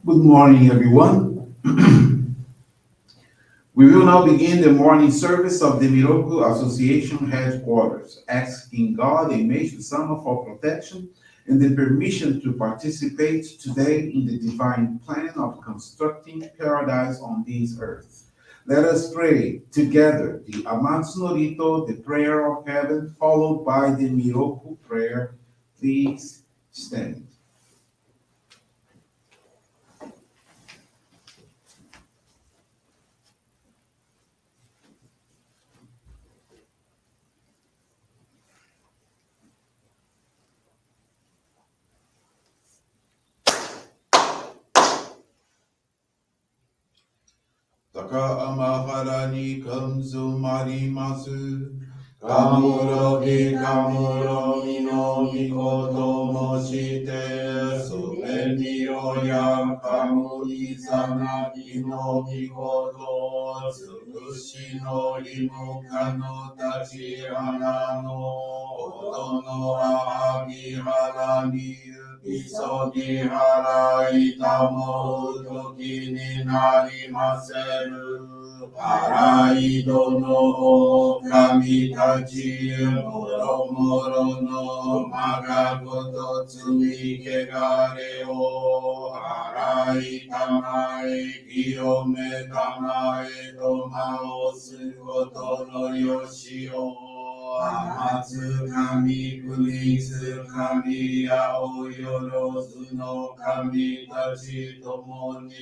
Good morning, everyone. We will now begin the morning service of the Miroku Association headquarters, asking God and Meishu-sama for protection and the permission to participate today in the divine plan of constructing paradise on this earth. Let us pray together the Amatsu-Norito, the prayer of heaven, followed by the Miroku prayer. Please stand. 高天原に根詰まります。かむろぎかむろみのみこと申して、すべにおやかむいざなぎのみこと、つくしのりむかの立ち花の、ほどのあぎはらに、急ぎ払いたもうときになりませる。払いどの神たち、もろもろのまがごと罪けがれを払いたまえ、清めたまえとまおすことのよしを。天津神、国津神、青よろずの神たちともに、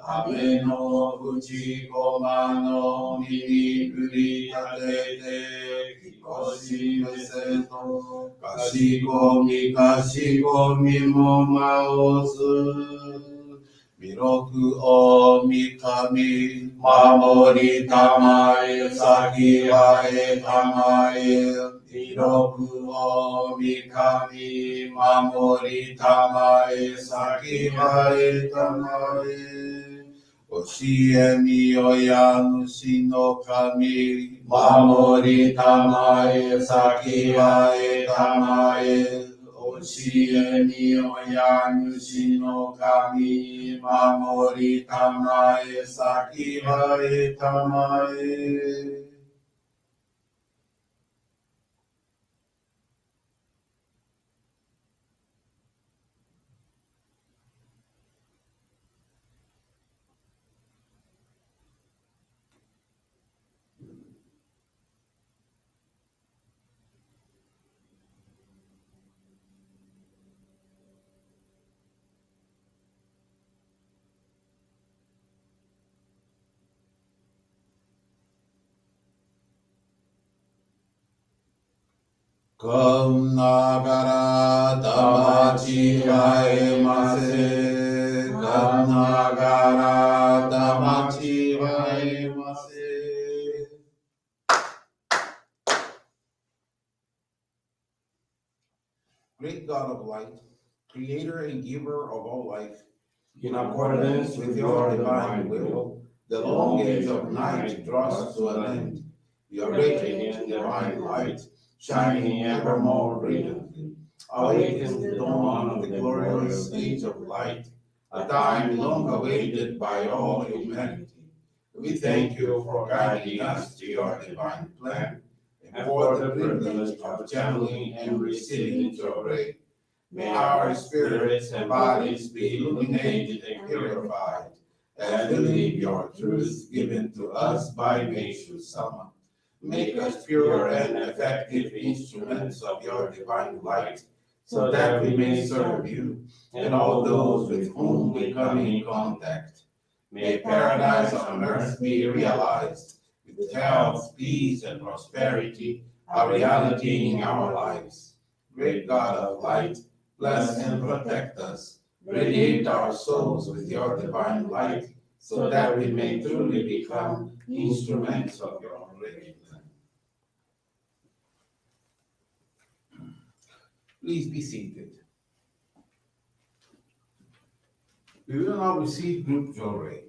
雨の内駒の身に振り立てて、きこしめせと、かしこみかしこみもまおす。弥勒大神、守りたまえ、先はえたまえ。弥勒大神、守りたまえ、先はえたまえ。教えみよや主の神、守りたまえ、先はえたまえ。教えみよや主の神、守りたまえ、先はえたまえ。こんながらだまちはえませ。こんながらだまちはえませ。Great God of light, creator and giver of all life, in accordance with your divine will, the long age of night draws to an end. Your radiant divine light, shining ever more brilliantly, awakens the dawn of the glorious age of light, a time long awaited by all humanity. We thank you for guiding us to your divine plan and for the privilege of channeling and receiving Johrei. May our spirits and bodies be illuminated and purified as we live your truth given to us by Meishu-sama. Make us pure and effective instruments of your divine light, so that we may serve you and all those with whom we come in contact. May paradise on earth be realized, with health, peace, and prosperity, a reality in our lives. Great God of light, bless and protect us. Radiate our souls with your divine light, so that we may truly become instruments of your reign. Please be seated. We will now receive group Johrei.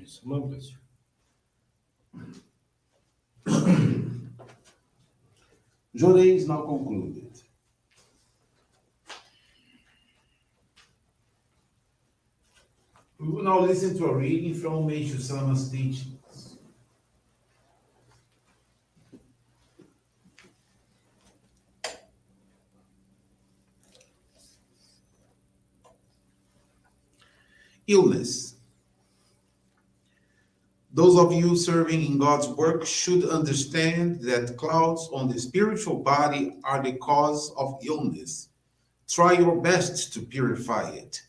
Meishu-sama, bless you. Johrei is now concluded. We will now listen to a reading from Meishu-sama's teachings. Illness. Those of you serving in God's work should understand that clouds on the spiritual body are the cause of illness. Try your best to purify it.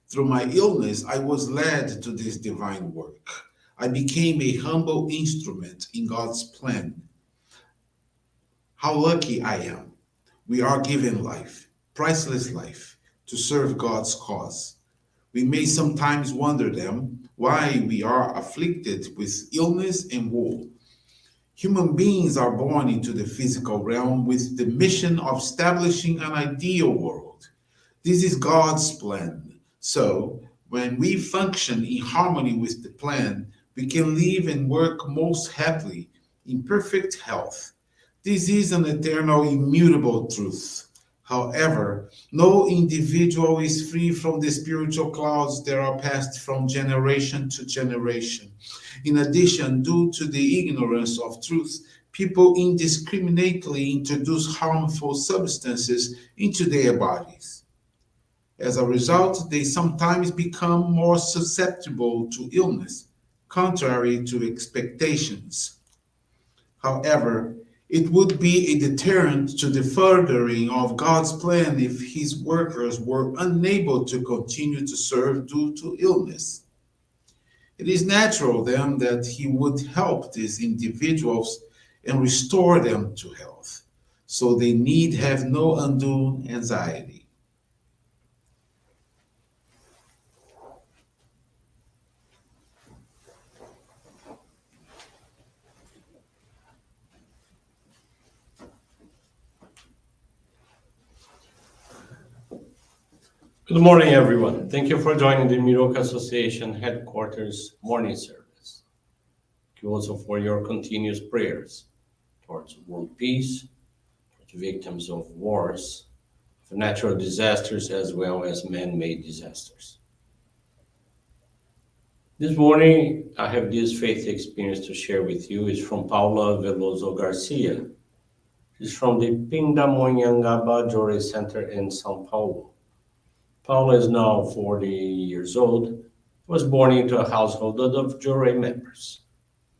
Through my illness, I was led to this divine work. I became a humble instrument in God's plan. How lucky I am. We are given life, priceless life, to serve God's cause. We may sometimes wonder then why we are afflicted with illness and woe. Human beings are born into the physical realm with the mission of establishing an ideal world. This is God's plan. So, when we function in harmony with the plan, we can live and work most happily in perfect health. This is an eternal, immutable truth. However, no individual is free from the spiritual clouds that are passed from generation to generation. In addition, due to the ignorance of truth, people indiscriminately introduce harmful substances into their bodies. As a result, they sometimes become more susceptible to illness, contrary to expectations. However, it would be a deterrent to the furthering of God's plan if his workers were unable to continue to serve due to illness. It is natural then that he would help these individuals and restore them to health, so they need have no undue anxiety. Good morning, everyone. Thank you for joining the Miroku Association headquarters morning service. Thank you also for your continuous prayers towards world peace, towards victims of wars, of natural disasters, as well as man-made disasters. This morning, I have this faith experience to share with you. It's from Paula Veloso Garcia. She's from the Pindamonhangaba Johrei Center in São Paulo. Paula is now 40 years old, was born into a household of Johrei members.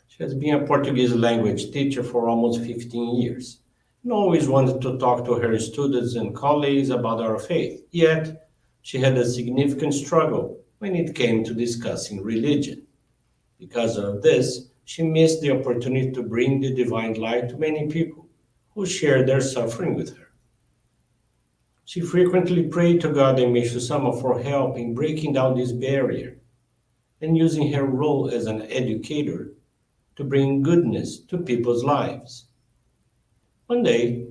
She has been a Portuguese language teacher for almost 15 years and always wanted to talk to her students and colleagues about our faith. Yet, she had a significant struggle when it came to discussing religion. Because of this, she missed the opportunity to bring the divine light to many people who shared their suffering with her. She frequently prayed to God and Meishu-sama for help in breaking down this barrier and using her role as an educator to bring goodness to people's lives. One day,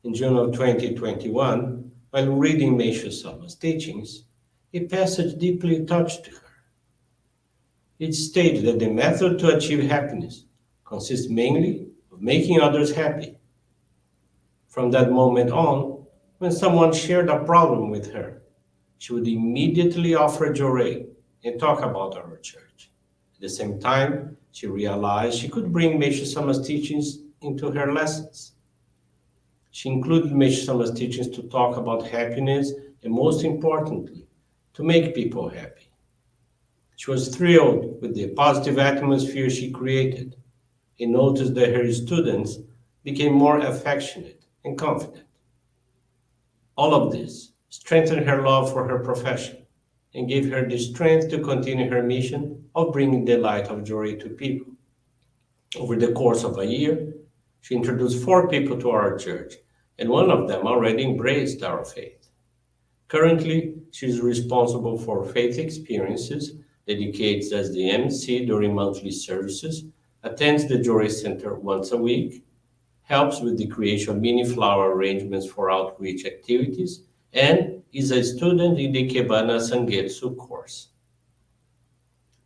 in June of 2021, while reading Meishu-sama's teachings, a passage deeply touched her. It stated that the method to achieve happiness consists mainly of making others happy. From that moment on, when someone shared a problem with her, she would immediately offer Johrei and talk about our church. At the same time, she realized she could bring Meishu-sama's teachings into her lessons. She included Meishu-sama's teachings to talk about happiness and, most importantly, to make people happy. She was thrilled with the positive atmosphere she created and noticed that her students became more affectionate and confident. All of this strengthened her love for her profession and gave her the strength to continue her mission of bringing the light of Johrei to people. Over the course of a year, she introduced 4 people to our church, and one of them already embraced our faith. Currently, she is responsible for faith experiences, dedicates as the MC during monthly services, attends the Johrei Center once a week, helps with the creation of mini flower arrangements for outreach activities, and is a student in the Kebana Sangetsu course.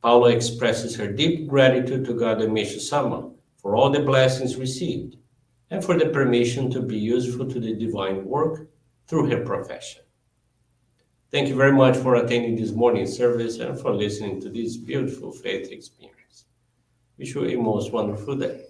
Paula expresses her deep gratitude to God and Meishu-sama for all the blessings received and for the permission to be useful to the divine work through her profession. Thank you very much for attending this morning service and for listening to this beautiful faith experience. Wish you a most wonderful day.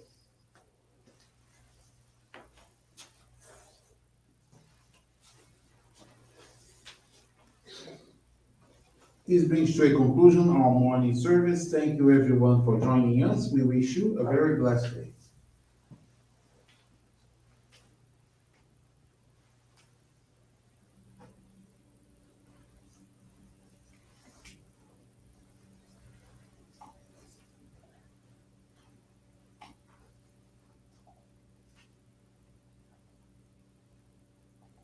This brings to a conclusion our morning service. Thank you everyone for joining us. We wish you a very blessed day.